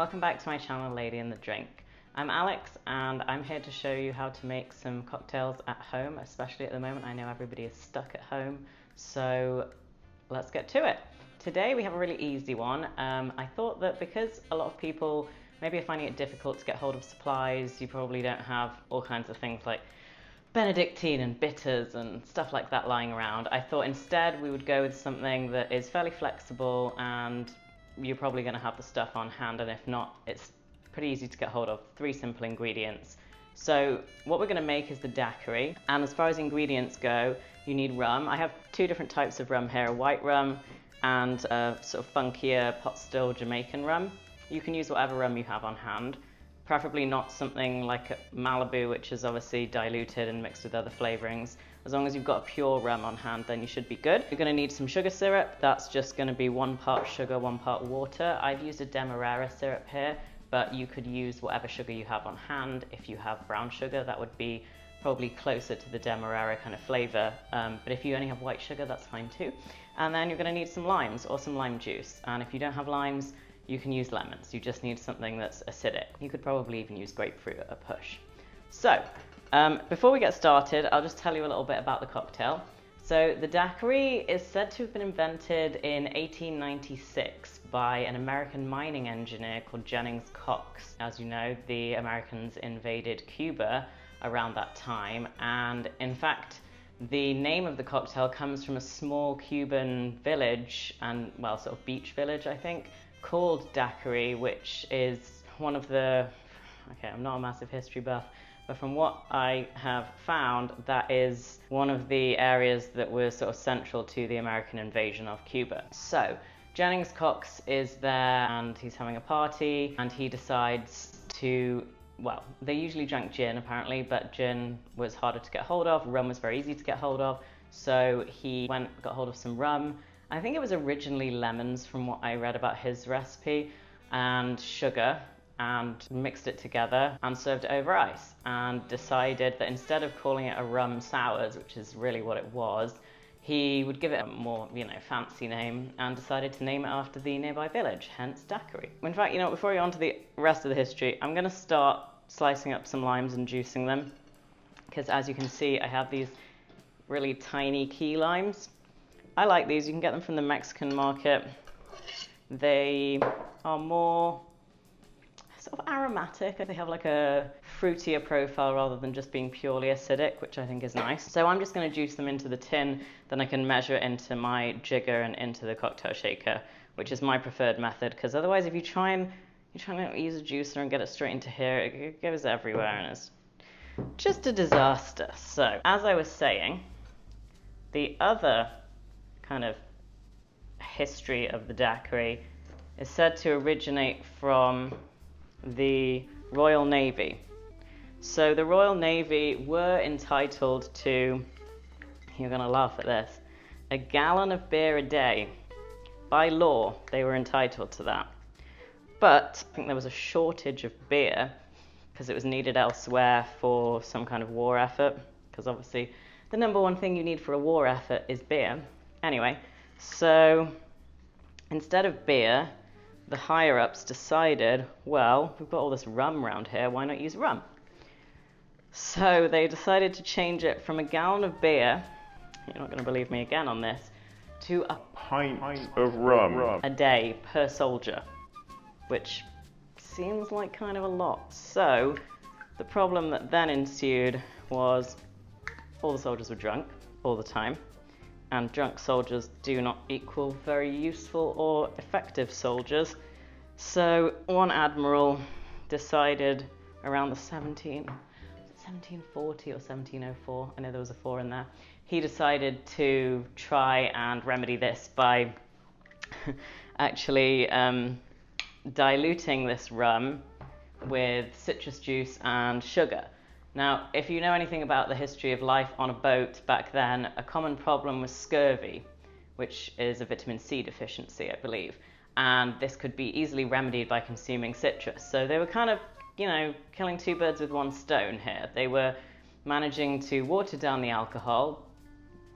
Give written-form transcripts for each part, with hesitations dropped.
Welcome back to my channel, Lady and the Drink. I'm Alex and I'm here to show you how to make some cocktails at home, especially at the moment. I know everybody is stuck at home, so let's get to it. Today we have a really easy one. I thought that because a lot of people maybe are finding it difficult to get hold of supplies, you probably don't have all kinds of things like Benedictine and bitters and stuff like that lying around. I thought instead we would go with something that is fairly flexible and you're probably going to have the stuff on hand, and if not, it's pretty easy to get hold of. 3 simple ingredients. So what we're going to make is the daiquiri, and as far as ingredients go, you need rum. I have 2 different types of rum here, a white rum and a sort of funkier pot still Jamaican rum. You can use whatever rum you have on hand, preferably not something like Malibu, which is obviously diluted and mixed with other flavorings. As long as you've got a pure rum on hand, then you should be good. You're going to need some sugar syrup. That's just going to be 1 part sugar, 1 part water. I've used a demerara syrup here, but you could use whatever sugar you have on hand. If you have brown sugar, that would be probably closer to the demerara kind of flavor. But if you only have white sugar, that's fine too. And then you're going to need some limes or some lime juice. And if you don't have limes, you can use lemons. You just need something that's acidic. You could probably even use grapefruit at a push. So, before we get started, I'll just tell you a little bit about the cocktail. So the daiquiri is said to have been invented in 1896 by an American mining engineer called Jennings Cox. As you know, the Americans invaded Cuba around that time, and in fact, the name of the cocktail comes from a small Cuban village, and well, sort of beach village, I think, called Daiquiri, which is one of the, okay, I'm not a massive history buff, but from what I have found, that is one of the areas that were sort of central to the American invasion of Cuba. So Jennings Cox is there and he's having a party, and he decides to, well, they usually drank gin apparently, but gin was harder to get hold of, rum was very easy to get hold of, so he got hold of some rum. I think it was originally lemons from what I read about his recipe, and sugar, and mixed it together and served it over ice, and decided that instead of calling it a rum sours, which is really what it was, he would give it a more, fancy name, and decided to name it after the nearby village, hence Daiquiri. In fact, before we go on to the rest of the history, I'm going to start slicing up some limes and juicing them, because as you can see, I have these really tiny key limes. I like these. You can get them from the Mexican market. They are more sort of aromatic. They have like a fruitier profile rather than just being purely acidic, which I think is nice. So I'm just going to juice them into the tin, then I can measure it into my jigger and into the cocktail shaker, which is my preferred method, because otherwise if you're trying to use a juicer and get it straight into here, it goes everywhere and it's just a disaster. So as I was saying, the other kind of history of the daiquiri is said to originate from the Royal Navy. So the Royal Navy were entitled to, you're going to laugh at this, a gallon of beer a day. By law, they were entitled to that. But I think there was a shortage of beer because it was needed elsewhere for some kind of war effort, because obviously the number one thing you need for a war effort is beer. Anyway, so instead of beer, the higher-ups decided, well, we've got all this rum around here, why not use rum? So they decided to change it from a gallon of beer, you're not going to believe me again on this, to a pint of rum a day per soldier, which seems like kind of a lot. So the problem that then ensued was all the soldiers were drunk all the time, and drunk soldiers do not equal very useful or effective soldiers. So one admiral decided around the 1740 or 1704, I know there was a 4 in there, he decided to try and remedy this by actually diluting this rum with citrus juice and sugar. Now, if you know anything about the history of life on a boat back then, a common problem was scurvy, which is a vitamin C deficiency, I believe. And this could be easily remedied by consuming citrus. So they were kind of, killing 2 birds with 1 stone here. They were managing to water down the alcohol,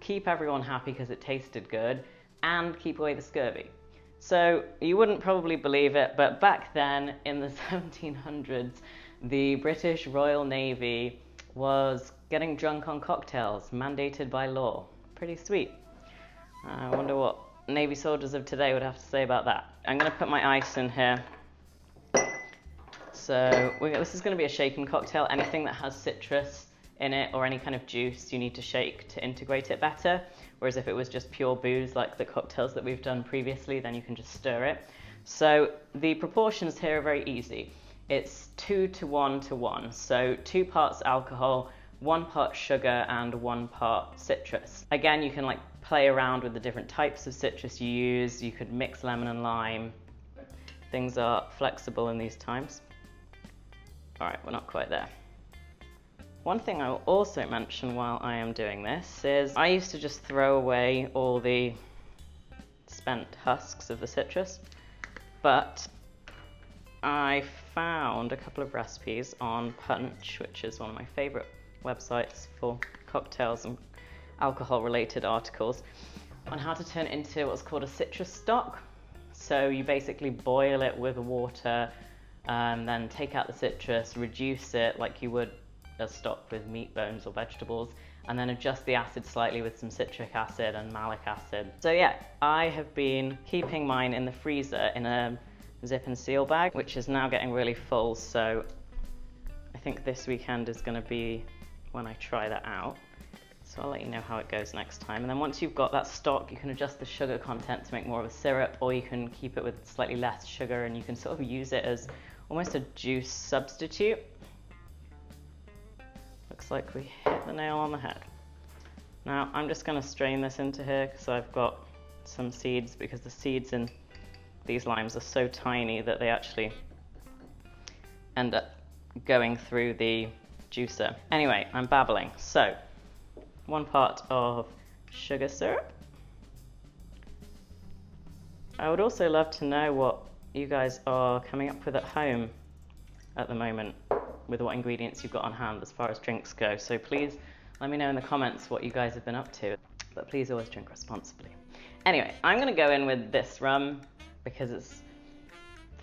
keep everyone happy because it tasted good, and keep away the scurvy. So you wouldn't probably believe it, but back then in the 1700s, the British Royal Navy was getting drunk on cocktails, mandated by law. Pretty sweet. I wonder what Navy soldiers of today would have to say about that. I'm going to put my ice in here. So this is going to be a shaken cocktail. Anything that has citrus in it or any kind of juice, you need to shake to integrate it better. Whereas if it was just pure booze, like the cocktails that we've done previously, then you can just stir it. So the proportions here are very easy. It's 2 to 1 to 1. So 2 parts alcohol, 1 part sugar, and 1 part citrus. Again, you can like play around with the different types of citrus you use. You could mix lemon and lime. Things are flexible in these times. All right, we're not quite there. One thing I will also mention while I am doing this is I used to just throw away all the spent husks of the citrus, but I found a couple of recipes on Punch, which is one of my favorite websites for cocktails and alcohol-related articles, on how to turn it into what's called a citrus stock. So you basically boil it with water, and then take out the citrus, reduce it like you would a stock with meat, bones, or vegetables, and then adjust the acid slightly with some citric acid and malic acid. So yeah, I have been keeping mine in the freezer in a zip and seal bag, which is now getting really full, so I think this weekend is going to be when I try that out. So I'll let you know how it goes next time. And then once you've got that stock, you can adjust the sugar content to make more of a syrup, or you can keep it with slightly less sugar, and you can sort of use it as almost a juice substitute. Looks like we hit the nail on the head. Now I'm just going to strain this into here because I've got some seeds, because the seeds in these limes are so tiny that they actually end up going through the juicer. Anyway, I'm babbling. So 1 part of sugar syrup. I would also love to know what you guys are coming up with at home at the moment, with what ingredients you've got on hand as far as drinks go. So please let me know in the comments what you guys have been up to, but please always drink responsibly. Anyway, I'm going to go in with this rum because it's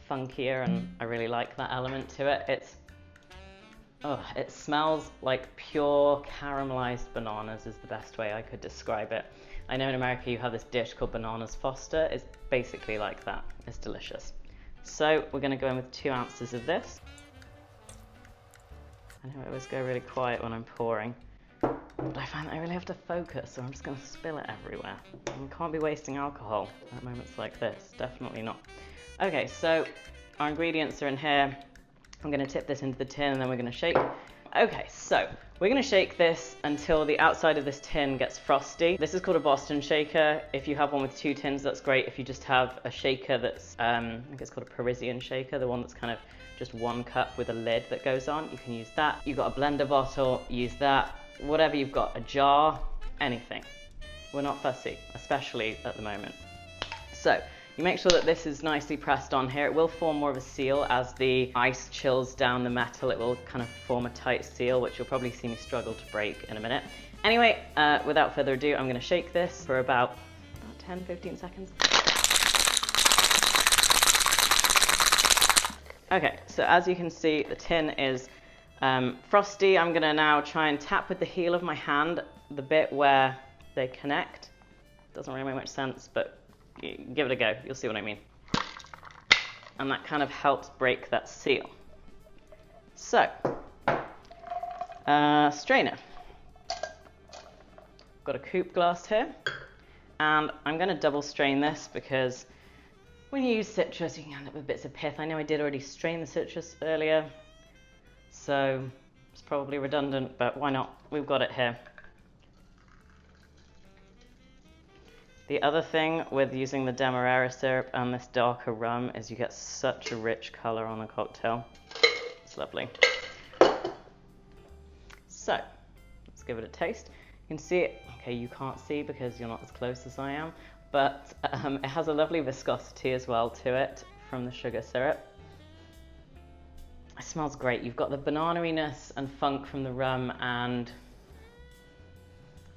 funkier and I really like that element to it. It smells like pure caramelized bananas is the best way I could describe it. I know in America you have this dish called Bananas Foster. It's basically like that. It's delicious. So we're going to go in with 2 ounces of this. I know I always go really quiet when I'm pouring, but I find that I really have to focus, so I'm just going to spill it everywhere. And we can't be wasting alcohol at moments like this, definitely not. Okay, so our ingredients are in here. I'm going to tip this into the tin and then we're going to shake. Okay, so we're going to shake this until the outside of this tin gets frosty. This is called a Boston shaker. If you have one with 2 tins, that's great. If you just have a shaker that's, I think it's called a Parisian shaker, the one that's kind of just 1 cup with a lid that goes on, you can use that. You've got a blender bottle, use that. Whatever you've got, a jar, anything. We're not fussy, especially at the moment. So you make sure that this is nicely pressed on here. It will form more of a seal as the ice chills down the metal. It will kind of form a tight seal, which you'll probably see me struggle to break in a minute. Anyway, without further ado, I'm going to shake this for about 10-15 seconds. Okay, so as you can see, the tin is frosty. I'm going to now try and tap with the heel of my hand the bit where they connect. Doesn't really make much sense, but give it a go. You'll see what I mean. And that kind of helps break that seal. So, strainer. Got a coupe glass here, and I'm going to double strain this because when you use citrus, you can end up with bits of pith. I know I did already strain the citrus earlier, so it's probably redundant, but why not? We've got it here. The other thing with using the demerara syrup and this darker rum is you get such a rich color on a cocktail. It's lovely. So, let's give it a taste. You can see it. Okay, you can't see because you're not as close as I am, but it has a lovely viscosity as well to it from the sugar syrup. It smells great. You've got the banana-iness and funk from the rum and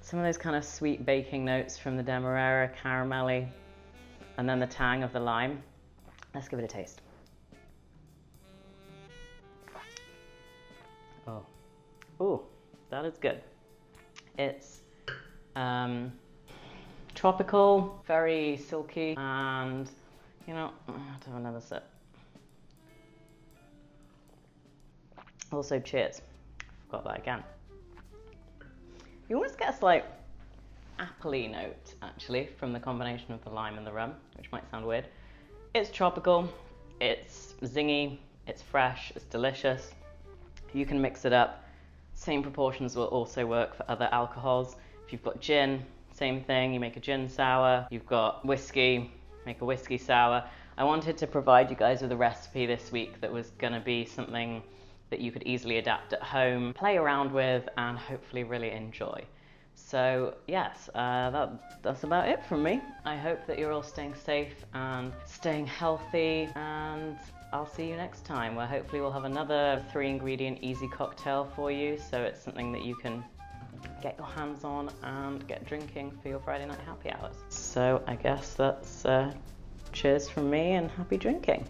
some of those kind of sweet baking notes from the demerara, caramelly. and then the tang of the lime. Let's give it a taste. Oh, ooh, that is good. It's tropical, very silky, and you know, I have to have another sip. Also, cheers. Forgot that again. You almost get a slight appley note, actually, from the combination of the lime and the rum, which might sound weird. It's tropical, it's zingy, it's fresh, it's delicious. You can mix it up. Same proportions will also work for other alcohols. If you've got gin, same thing, you make a gin sour. You've got whiskey, make a whiskey sour. I wanted to provide you guys with a recipe this week that was gonna be something that you could easily adapt at home, play around with, and hopefully really enjoy. So yes, that's about it from me. I hope that you're all staying safe and staying healthy, and I'll see you next time, where hopefully we'll have another 3-ingredient easy cocktail for you, so it's something that you can get your hands on and get drinking for your Friday night happy hours. So I guess that's cheers from me and happy drinking.